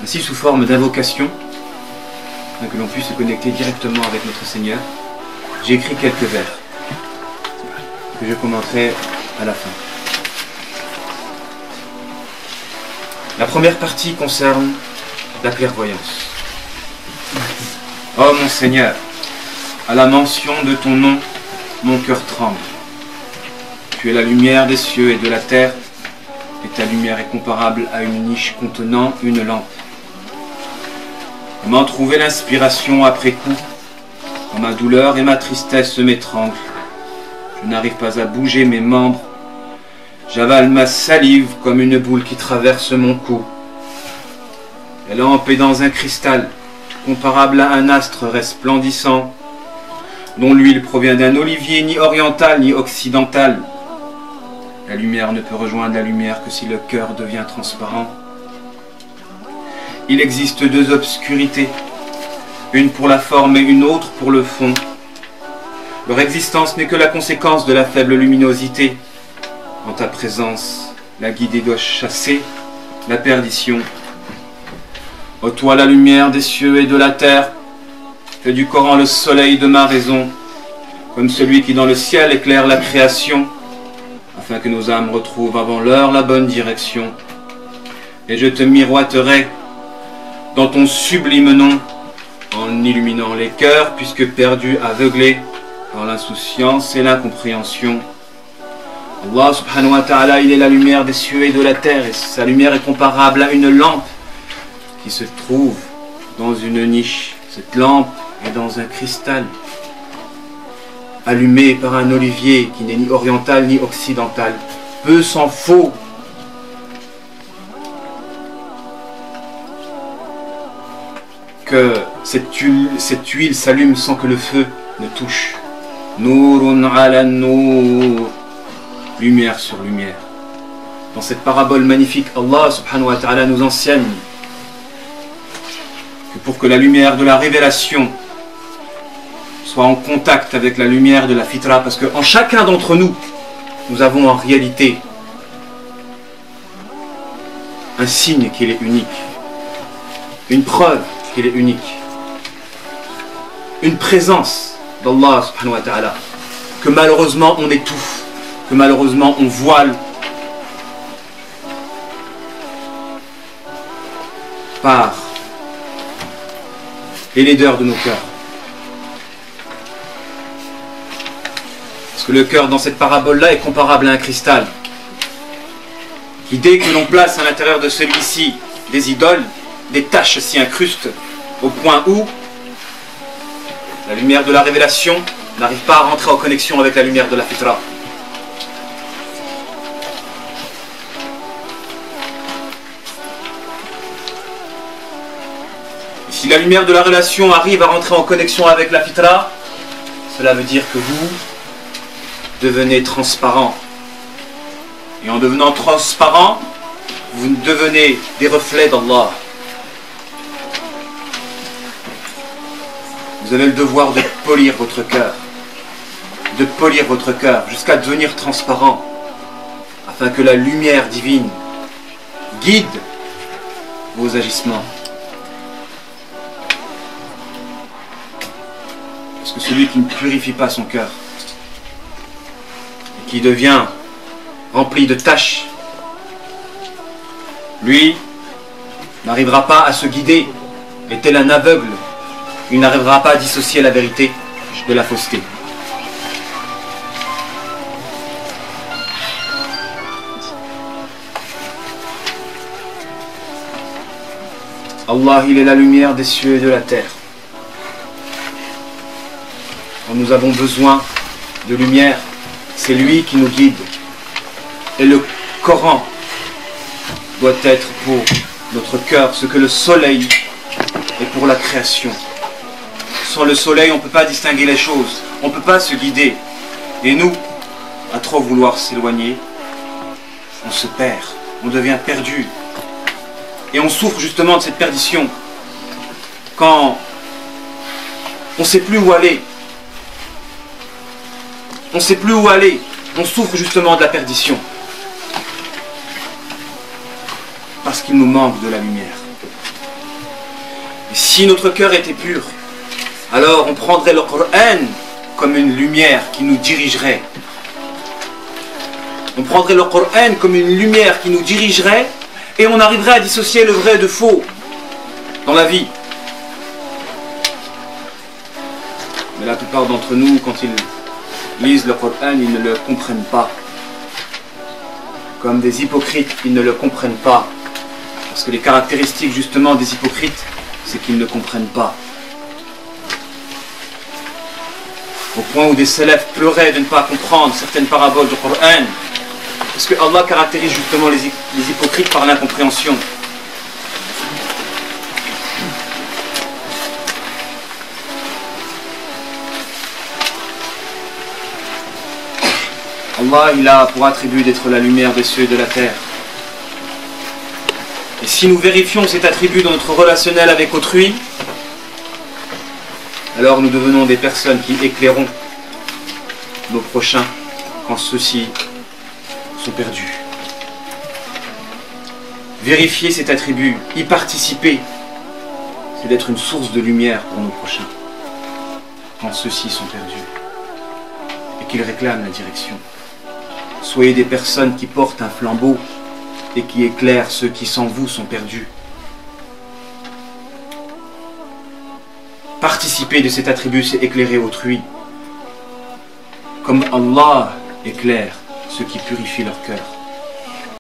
ainsi sous forme d'invocation, afin que l'on puisse se connecter directement avec notre Seigneur, j'ai écrit quelques vers que je commenterai à la fin. La première partie concerne la clairvoyance. Ô mon Seigneur, à la mention de ton nom, mon cœur tremble. Tu es la lumière des cieux et de la terre, et ta lumière est comparable à une niche contenant une lampe. Comment trouver l'inspiration après coup, quand ma douleur et ma tristesse m'étranglent? Je n'arrive pas à bouger mes membres. J'avale ma salive comme une boule qui traverse mon cou. La lampe est dans un cristal, comparable à un astre resplendissant, dont l'huile provient d'un olivier ni oriental ni occidental. La lumière ne peut rejoindre la lumière que si le cœur devient transparent. Il existe deux obscurités, une pour la forme et une autre pour le fond. Leur existence n'est que la conséquence de la faible luminosité. En ta présence, la guidée doit chasser la perdition. Ô toi la lumière des cieux et de la terre, fais du Coran le soleil de ma raison, comme celui qui dans le ciel éclaire la création, afin que nos âmes retrouvent avant l'heure la bonne direction. Et je te miroiterai dans ton sublime nom, en illuminant les cœurs, puisque perdus, aveuglés par l'insouciance et l'incompréhension. Allah subhanahu wa ta'ala, il est la lumière des cieux et de la terre, et sa lumière est comparable à une lampe qui se trouve dans une niche. Cette lampe est dans un cristal, allumée par un olivier qui n'est ni oriental ni occidental. Peu s'en faut que cette huile s'allume sans que le feu ne touche. Nourun ala nour, lumière sur lumière. Dans cette parabole magnifique, Allah subhanahu wa ta'ala nous enseigne que pour que la lumière de la révélation soit en contact avec la lumière de la fitra, parce qu'en chacun d'entre nous, nous avons en réalité un signe qu'il est unique, une preuve qu'il est unique, une présence d'Allah subhanahu wa ta'ala, que malheureusement on étouffe, que malheureusement on voile par les laideurs de nos cœurs. Parce que le cœur dans cette parabole-là est comparable à un cristal qui, dès que l'on place à l'intérieur de celui-ci des idoles, des taches s'y incrustent au point où la lumière de la révélation n'arrive pas à rentrer en connexion avec la lumière de la fitra. Et si la lumière de la révélation arrive à rentrer en connexion avec la fitra, cela veut dire que vous devenez transparent. Et en devenant transparent, vous devenez des reflets d'Allah. Vous avez le devoir de polir votre cœur, jusqu'à devenir transparent, afin que la lumière divine guide vos agissements. Parce que celui qui ne purifie pas son cœur, et qui devient rempli de taches, lui n'arrivera pas à se guider, et tel un aveugle, il n'arrivera pas à dissocier la vérité de la fausseté. Allah, il est la lumière des cieux et de la terre. Quand nous avons besoin de lumière, c'est lui qui nous guide. Et le Coran doit être pour notre cœur ce que le soleil est pour la création. Sans le soleil, on ne peut pas distinguer les choses, on ne peut pas se guider. Et nous, à trop vouloir s'éloigner, on se perd, on devient perdu. Et on souffre justement de cette perdition quand on ne sait plus où aller. On ne sait plus où aller, on souffre justement de la perdition. Parce qu'il nous manque de la lumière. Si notre cœur était pur, alors on prendrait le Coran comme une lumière qui nous dirigerait. On prendrait le Coran comme une lumière qui nous dirigerait et on arriverait à dissocier le vrai de faux dans la vie. Mais la plupart d'entre nous, quand ils lisent le Coran, ils ne le comprennent pas. Comme des hypocrites, ils ne le comprennent pas. Parce que les caractéristiques justement des hypocrites, c'est qu'ils ne comprennent pas. Au point où des salafs pleuraient de ne pas comprendre certaines paraboles du Coran. Parce que Allah caractérise justement les hypocrites par l'incompréhension. Allah, il a pour attribut d'être la lumière des cieux et de la terre. Et si nous vérifions cet attribut dans notre relationnel avec autrui, alors nous devenons des personnes qui éclairons nos prochains quand ceux-ci sont perdus. Vérifier cet attribut, y participer, c'est d'être une source de lumière pour nos prochains quand ceux-ci sont perdus et qu'ils réclament la direction. Soyez des personnes qui portent un flambeau et qui éclairent ceux qui sans vous sont perdus. Participer de cet attribut, c'est éclairer autrui. Comme Allah éclaire ceux qui purifient leur cœur.